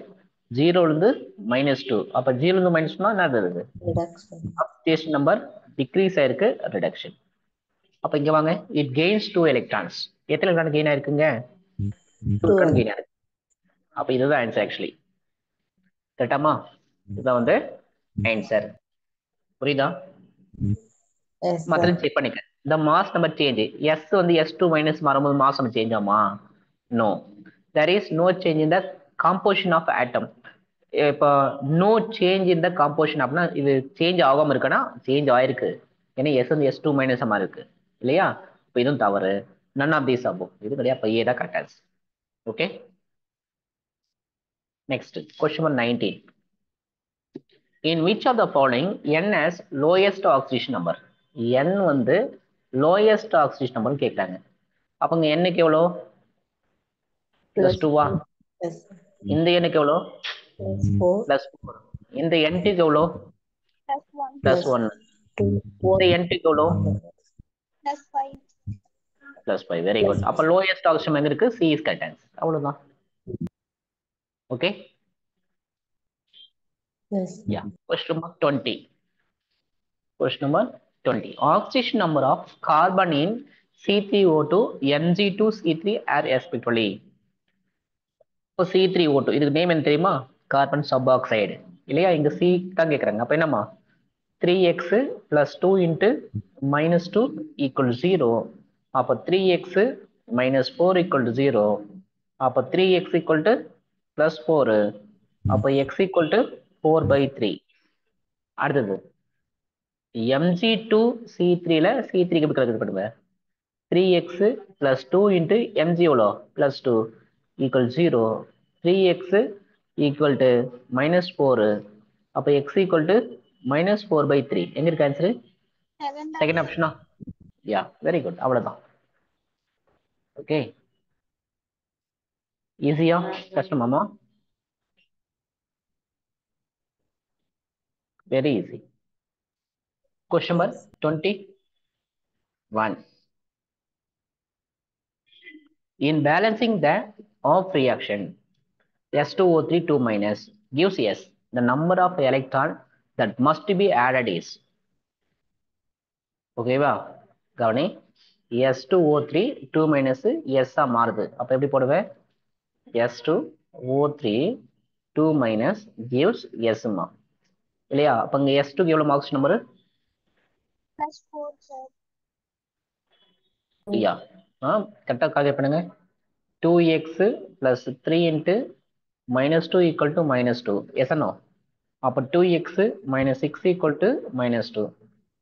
[SPEAKER 1] 0 இருந்து -2. அப்ப 0 இருந்து -2 என்ன வருது?
[SPEAKER 3] reduction.
[SPEAKER 1] ஆக்சிடேஷன் நம்பர் டிக்ரீஸ் ஆயிருக்கு, ரிடக்ஷன். அப்ப இங்க வாங்க, இட் கெயின்ஸ் 2 எலக்ட்ரான்ஸ். எத்தனை எலக்ட்ரான் கெயின் ஆயிருக்குங்க? 2 எலக்ட்ரான் கெயின் ஆயிருக்கு. அப்ப இதுதான் ஆன்சர் ஆக்சுவலி. கரெக்டாமா? இதுதான் வந்து ஆன்சர். புரியுதா?
[SPEAKER 3] Yes, sir.
[SPEAKER 1] மத்தது செக் பண்ணிக்க. இந்த மாஸ் நம்பர் சேஞ்ச் எஸ் வந்து S2 மைனஸ் மாறும்போது மாஸ் நம்ம சேஞ்ச் ஆமா? No. There is no change in the composition of atom. இப்போ no change in the composition அப்படின்னா இது சேஞ்ச் ஆகாம இருக்குன்னா சேஞ்ச் ஆயிருக்கு. ஏன்னா எஸ் வந்து S2 மைனஸ் மாதிரி இருக்கு இல்லையா? இப்போ இதுவும் தவறு. None of these above. இது கிடையாது. இப்போ ஏ தான் correct. Okay. Next question number 19. In which of the following n has lowest oxidation number? n வந்து lowest oxidation number கேட்குறாங்க. அப்பங்க n க்கு எவ்வளோ?
[SPEAKER 3] Plus
[SPEAKER 1] +2வா?
[SPEAKER 3] yes, sir.
[SPEAKER 1] இந்த n க்கு எவ்வளோ?
[SPEAKER 3] +4
[SPEAKER 1] +4. இந்த n க்கு எவ்வளோ?
[SPEAKER 2] +1
[SPEAKER 1] +1.
[SPEAKER 3] +2
[SPEAKER 1] இந்த n க்கு எவ்வளோ?
[SPEAKER 2] +5
[SPEAKER 1] +5. Very good. அப்ப lowest oxidation எங்க இருக்கு? C is correct answer. அவ்வளவுதான். Okay.
[SPEAKER 3] yes,
[SPEAKER 1] Yeah. Question number 20. Question number 20. Oxidation number of carbon in C3O2, Mg2C3 are respectively. இப்போ C3O2 இதுக்கு நேம் என்ன தெரியுமா? கார்பன் சப் ஆக்சைடு இல்லையா? இங்க C தான் கேட்குறாங்க. அப்ப என்னம்மா? 3x plus 2 into -2 equal to 0. அப்ப 3x minus 4 equal to 0. அப்ப 3x equal to plus 4. அப்ப x equal to 4 by 3. அடுத்தது Mg2C3ல C3 எப்படி கலக்குது பண்ணுவேன்? 3x plus 2 into mg எவ்வளோ? plus 2 equal 0. 3x equal to -4. அப்ப x equal to -4 by 3. எங்க இருக்கு ஆன்சர்?
[SPEAKER 2] 7
[SPEAKER 1] செகண்ட் ஆப்ஷனா? Yeah, very good. அவ்வளவுதான். ஓகே. ஈஸியா கஷ்டமாமா? Very easy. Question number 21. In balancing the off reaction, S2O3 2 minus gives S. The number of electron that must be added is. ஓகேவா? கவனி. S2O3 2 minus S ஆ மாறுது. அப்ப எப்படி போடுவேன்? S2O3 2 minus gives S மா இல்லையா? அப்ப இங்க S2 எவ்வளவு மார்க்ஸ் நம்பர்?
[SPEAKER 2] +4 sir
[SPEAKER 1] யா. கரெக்டாக கால்குலேட் பண்ணுங்க. 2x plus 3 into -2 equal to -2. Yes or no? அப்ப 2x minus 6 equal to -2.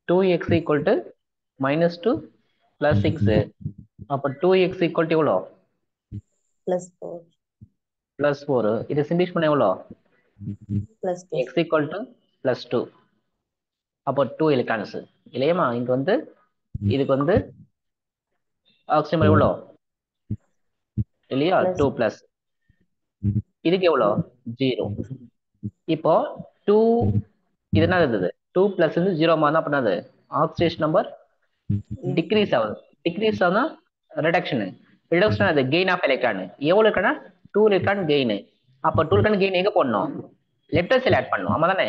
[SPEAKER 1] 2x equal to -2 plus 6. அப்ப 2x equal to எவ்வளோ?
[SPEAKER 3] +4
[SPEAKER 1] +4. இது சிம்பிளிஃபை பண்ண எவ்வளோ?
[SPEAKER 3] +2
[SPEAKER 1] x equal to +2. அப்போ 2 எலக்ட்ரான்ஸ் இல்லையமா? இங்க வந்து இதுக்கு வந்து ஆக்சிஜன் எவ்வளோ இல்லையா? 2 பிளஸ். இதுக்கு எவ்வளோ? 0. இப்போ 2 இது என்ன இருந்தது? 2 பிளஸ் 0 மாதிரி தான் பண்ணாது. ஆக்சிடேஷன் நம்பர் டிக்ரீஸ் ஆகுது. டிக்ரீஸ் ஆகுனா ரிடக்ஷன். ரிடக்ஷன் அது கெயின் ஆஃப் எலக்ட்ரான். எவ்வளவு இருக்குன்னா 2 எலக்ட்ரான் கெயின். அப்ப 2 எலக்ட்ரான் கெயின் எங்க போடணும்? லெஃப்ட் சைடு ஆட் பண்ணணும். ஆமா தானே?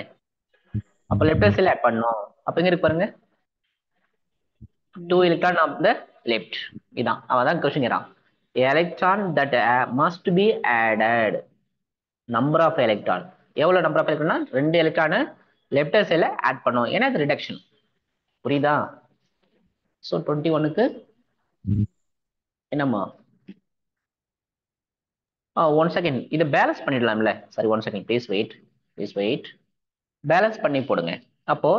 [SPEAKER 1] அப்ப லெஃப்ட் சைடு ஆட் பண்ணணும். அப்ப எங்க இருக்கு பாருங்க, 2 electron of the left. இதான் அவன் தான் கொஸ்டின் கேட்கிறான். Electron that must be added. Number of electron எவ்வளவு? Number of electron 2 electron left சைடுல ஆட் பண்ணும். ஏன்னா இது ரிடக்ஷன். புரியுதா? ஸோ 21க்கு என்னம்மா? ஒன் செகண்ட், இதை பேலன்ஸ் பண்ணிடலாம்ல. சரி, one second please wait, please wait. Balance பண்ணி போடுங்க. அப்போ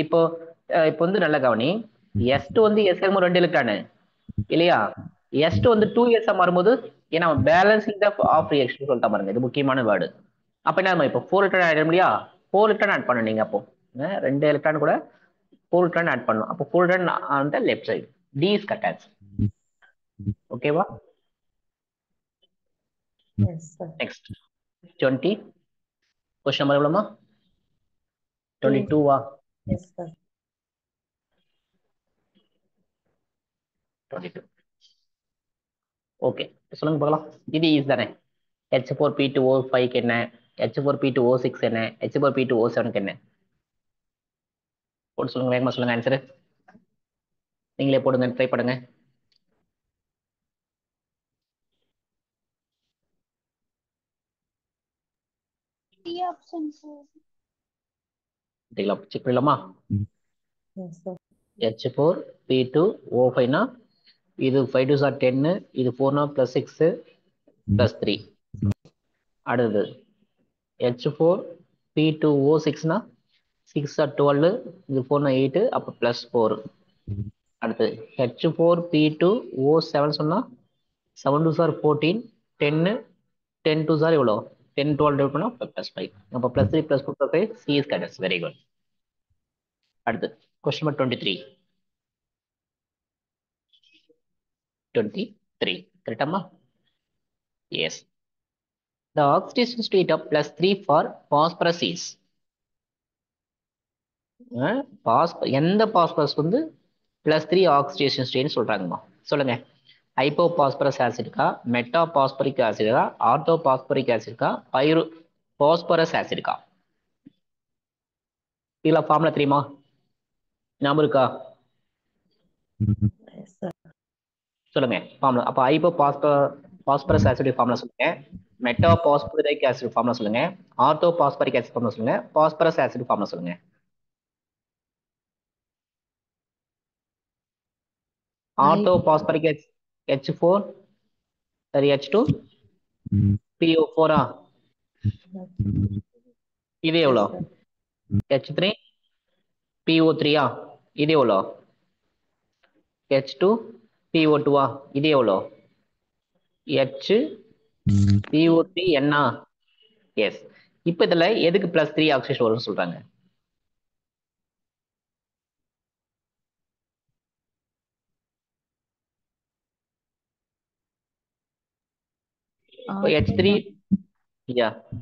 [SPEAKER 1] இப்போ இப்போ வந்து நல்ல கவனி. S2 வந்து S ரெண்டு எலக்ட்ரானு இல்லையா? S2 வந்து 2s மாறும்போது ஏன்னா பேலன்சிங் த ஆஃப் ரியாக்ஷன் சொல்லிட்டா பாருங்க. இது முக்கியமான வேர்டு. அப்ப என்ன இப்போ 4 எலக்ட்ரான் ஆட் முடியா? 4 எலக்ட்ரான் ஆட் பண்ணு நீங்க. அப்போ 2 எலக்ட்ரான் கூட 4 எலக்ட்ரான் ஆட் பண்ணும். அப்போ 4 electron on the left side. D is correct answer. ஓகேவா?
[SPEAKER 3] yes, sir.
[SPEAKER 1] Next 20. Question number எவ்வளோமா? 22வா?
[SPEAKER 3] Yes, sir.
[SPEAKER 1] 22. ஓகே, சொல்லுங்க பார்க்கலாம். இது ஈஸி தானே. H4P2O5 என்ன, H4P2O6 என்ன, H4P2O7 என்ன? போட்டு சொல்லுங்க, வேகமா சொல்லுங்க ஆன்சரு. நீங்களே போடுங்க, ட்ரை பண்ணுங்க.
[SPEAKER 2] D option, sir.
[SPEAKER 1] செக் பண்ணலாமா?
[SPEAKER 3] Yes, sir.
[SPEAKER 1] H4P2O5 னா இது 5 2s are 10, இது 4 னா +6 +3. அடுத்தது H4P2O6 னா 6 are 12, இது 4 னா 8, அப்போ +4. அடுத்து H4P2O7 சொன்னா 7 2s are 14, 10 10 2s are எவ்வளோ, 10 12 டிவைட் பண்ணா +5, அப்போ +3 +4 +5, C is correct. Very good. அடுத்து கொஸ்டின் நம்பர் 23 கரெக்டாமா? Yes. The oxidation state of +3 for phosphorus is எந்த பாஸ்பரஸ் வந்து +3 ஆக்சிடேஷன் ஸ்டேட்னு சொல்றாங்கம்மா? சொல்லுங்க. ஹைப்போ பாஸ்பரஸ் ஆசிட்கா, மெட்டா பாஸ்பரிக் ஆசிடா, ஆர்த்தோ பாஸ்பரிக் ஆசிட்கா, பைரோ பாஸ்பரஸ் ஆசிட்கா? இதுல ஃபார்முலா தெரியுமா? ஞாபகம் இருக்கா?
[SPEAKER 3] Yes, sir.
[SPEAKER 1] சொல்லுங்க ஃபார்முலா. அப்போ ஹைப்போ பாஸ்பரஸ் ஆசிட் ஃபார்முலா சொல்லுங்க, மெட்டா பாஸ்பரிக் ஆசிட் ஃபார்முலா சொல்லுங்க, ஆர்த்தோ பாஸ்பரிக் ஆசிட் ஃபார்முலா சொல்லுங்க, பாஸ்பரஸ் ஆசிட் ஃபார்முலா சொல்லுங்க. ஆர்த்தோ பாஸ்பரிக் H4 சரி, H2 PO4 இது எவ்வளோ?
[SPEAKER 3] Yes, sir.
[SPEAKER 1] H3 PO3 இது எவ்வளோ? H2 PO2 இது எவ்வளோ? H PO3 என்ன? எஸ். இப்போ இதுல எதுக்கு +3 ஆக்சிடேஷன் வரும்னு சொல்றாங்க? இப்போ H3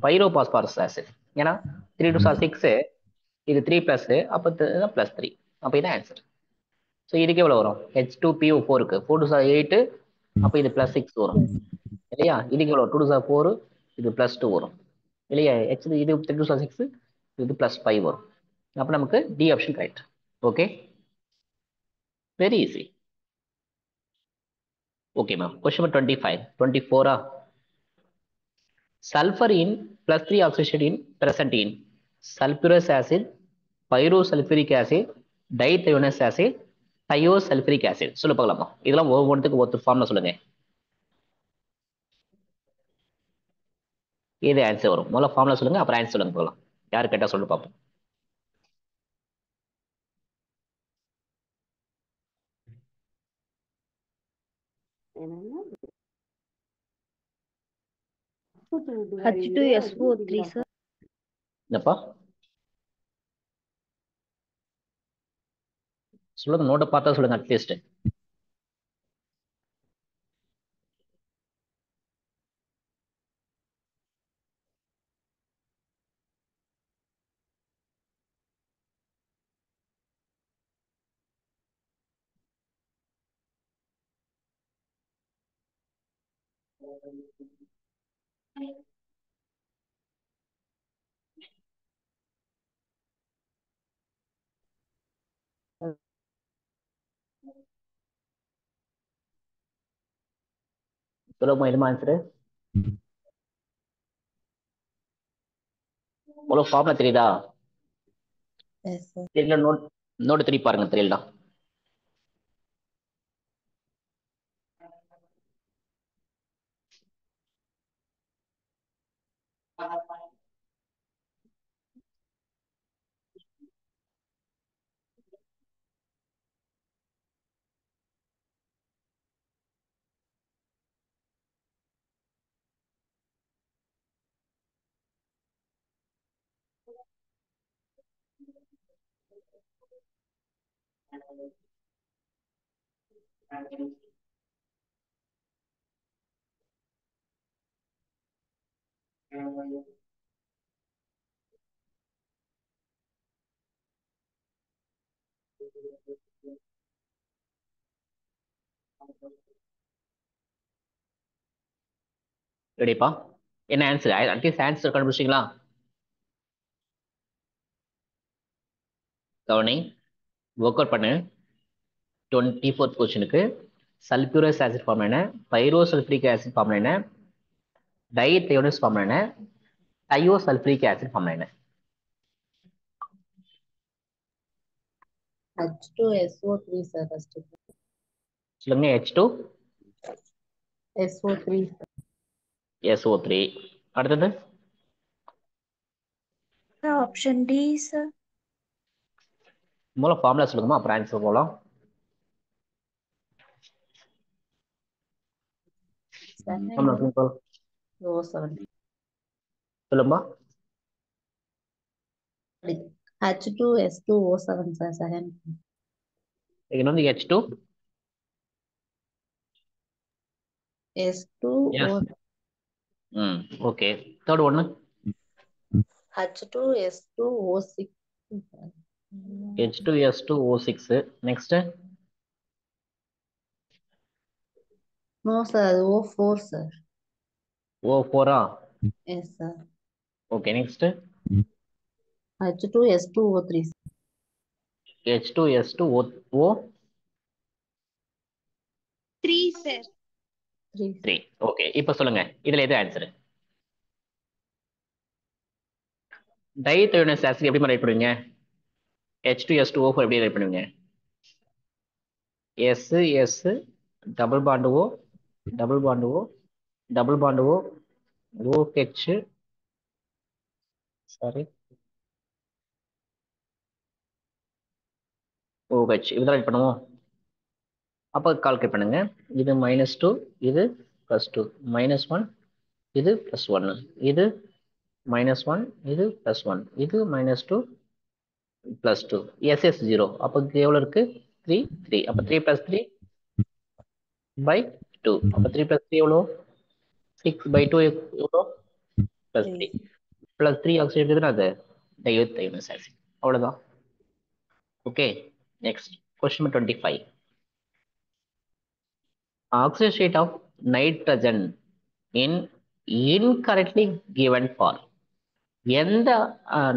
[SPEAKER 1] பைரோ பாஸ்பரஸ் ஆசிட். ஏன்னா 3 2s are 6, இது 3+, அப்போ +3, அப்போ இதான் ஆன்சர். ஸோ இதுக்கு எவ்வளோ வரும்? H2PO4 க்கு 4 2s are 8, அப்போ இது +6 வரும் இல்லையா? இதுக்கு எவ்வளோ? 2 2s are 4, இது +2 வரும் இல்லையா? இது 3 2s are 6, இது +5 வரும். அப்போ நமக்கு D option correct. Okay, very easy. Okay ma'am. Question number 25 24 sulfur in +3 oxidation in present in sulfurous acid, pyrosulfuric acid, dithionous acid, thiosulfuric acid. சொல்ல பார்க்கலாமா? இதெல்லாம் ஒவ்வொன்றுத்துக்கு ஒருத்தர் ஃபார்முலா சொல்லுங்க. எது ஆன்சர் வரும்? முதல்ல ஃபார்முலா சொல்லுங்க, அப்புறம் ஆன்சர் சொல்லுங்க போகலாம். யார் கேட்டா சொல்லு பார்ப்போம்.
[SPEAKER 3] H2SO3, sir.
[SPEAKER 1] என்னப்பா சொல்லுங்க, நோட்டை பார்த்தா சொல்லுங்க அட்லீஸ்ட். சொல்லுமா, எதுமா ஆன்சரு? உங்களுக்கு ஃபார்முலா தெரியுதா?
[SPEAKER 3] Yes, sir.
[SPEAKER 1] தெரியல, நோட்டு திருப்பி பாருங்க, தெரியல. ரெடிப்பா? என்ன ஆன்சர்? At least answer கண்டுபிடிச்சிங்களா? கவனி, ஒர்க் அவுட் பண்ணு. 24th கொஸ்டினுக்கு சல்பியூரஸ் ஆசிட் ஃபார்ம் என்ன, பைரோசல்ஃபரிக் ஆசிட் ஃபார்ம் என்ன, டைதயோனஸ் ஃபார்ம் என்ன, தயோசல்ஃபரிக் ஆசிட் ஃபார்ம் என்ன?
[SPEAKER 3] H2SO3 sir first.
[SPEAKER 1] சொல்லுங்க. H2
[SPEAKER 3] SO3
[SPEAKER 1] SO3. அடுத்தது
[SPEAKER 2] Option D, sir.
[SPEAKER 1] மூலம் ஃபார்முலா சொல்லுங்கம்மா, அப்புறம் ஆன்சர் போகலாம். Formula simple.
[SPEAKER 3] O7
[SPEAKER 1] சொல்லுங்கம்மா.
[SPEAKER 3] H2S2O7 sir second.
[SPEAKER 1] இங்க வந்து H2
[SPEAKER 3] S2O
[SPEAKER 1] ஓகே. தேர்ட் ஒன்னு
[SPEAKER 3] H2S2O6
[SPEAKER 1] H2S2O6. Next
[SPEAKER 3] no sir O4 sir.
[SPEAKER 1] O4.
[SPEAKER 3] Yes sir.
[SPEAKER 1] Okay. Next
[SPEAKER 3] H2S2O3 sir.
[SPEAKER 1] H2S2O3.
[SPEAKER 2] 3, sir.
[SPEAKER 3] 3
[SPEAKER 1] okay. இப்போ சொல்லுங்க, இதுல எது ஆன்சர்? டைதயோனஸ் ஆசிட் எப்படி ரைட் பண்ணுவீங்க? H2S2O4 எப்படி ரைட் பண்ணுவீங்க? S S double bond O double bond O double bond O OH sorry OH இப்படிதான் right பண்ணுவோம். அப்போ கால்குலேட் பண்ணுங்க. இது -2, இது +2, -1, இது +1, இது -1, இது +1, இது -2, +2, SS 0. அப்போ இங்க எவ்வளவு இருக்கு? 3 3. அப்போ 3 + 3 by 2. அப்போ 3 + 3 எவ்வளோ? 6 by 2 எவ்வளோ? +3. +3 ஆக்சிஜன் இருக்குதுன்னா அது டையோதைனஸ் ஆசிட். அவ்வளோதான். Okay. Next question number 25. Oxide state of nitrogen in incorrectly given for. எந்த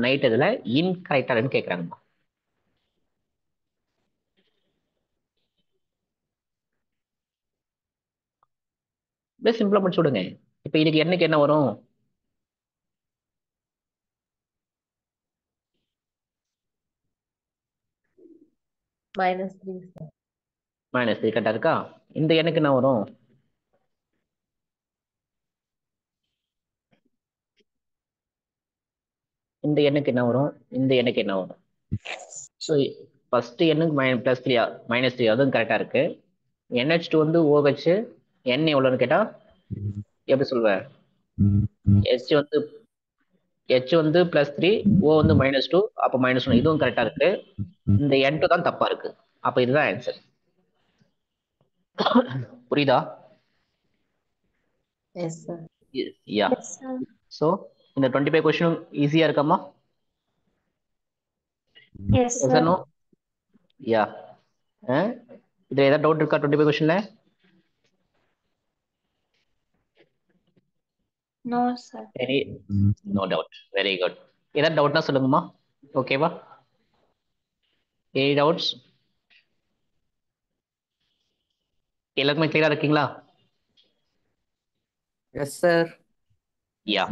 [SPEAKER 1] நைட்ரஜன்ல இன்கரெக்டான்னு கேட்குறாங்கம்மா. அப்படியே சிம்பிளா முடிச்சு விடுங்க. இப்போ இதுக்கு என்னக்கு என்ன வரும்?
[SPEAKER 3] -3 sir.
[SPEAKER 1] -3 கரெக்டா இருக்கா? இந்த எண்ணுக்கு என்ன வரும்? இந்த எண்ணுக்கு என்ன வரும்? இந்த எண்ணுக்கு என்ன வரும்? ஸோ ஃபர்ஸ்ட் எண்ணுக்கு +3 -3, அதுவும் கரெக்டா இருக்கு. NH2 வந்து OH, N எவ்வளோன்னு கேட்டா எப்படி சொல்லுவேன்? H வந்து +3, O வந்து -2, அப்போ -1, இதுவும் கரெக்டா இருக்கு. இந்த N2 தான் தப்பா இருக்கு. அப்ப இதுதான் ஆன்சர். புரியுதா?
[SPEAKER 3] Yes sir.
[SPEAKER 1] Yeah.
[SPEAKER 2] Yes, sir.
[SPEAKER 1] So இந்த 25 கொஸ்டின் ஈஸியா இருக்காமா?
[SPEAKER 2] Yes,
[SPEAKER 1] yes
[SPEAKER 2] sir.
[SPEAKER 1] Or no? Yeah. இதுல ஏதாவது டவுட் இருக்கா 25 கொஸ்டின்ல?
[SPEAKER 2] No, sir.
[SPEAKER 1] சரி, நோ டவுட். Very good. ஏதாவது டவுட்னா சொல்லுங்கம்மா. ஓகேவா? Any doubts? எல்லாருக்குமே கிளியரா இருக்கீங்களா?
[SPEAKER 4] Yes, sir.
[SPEAKER 1] யா.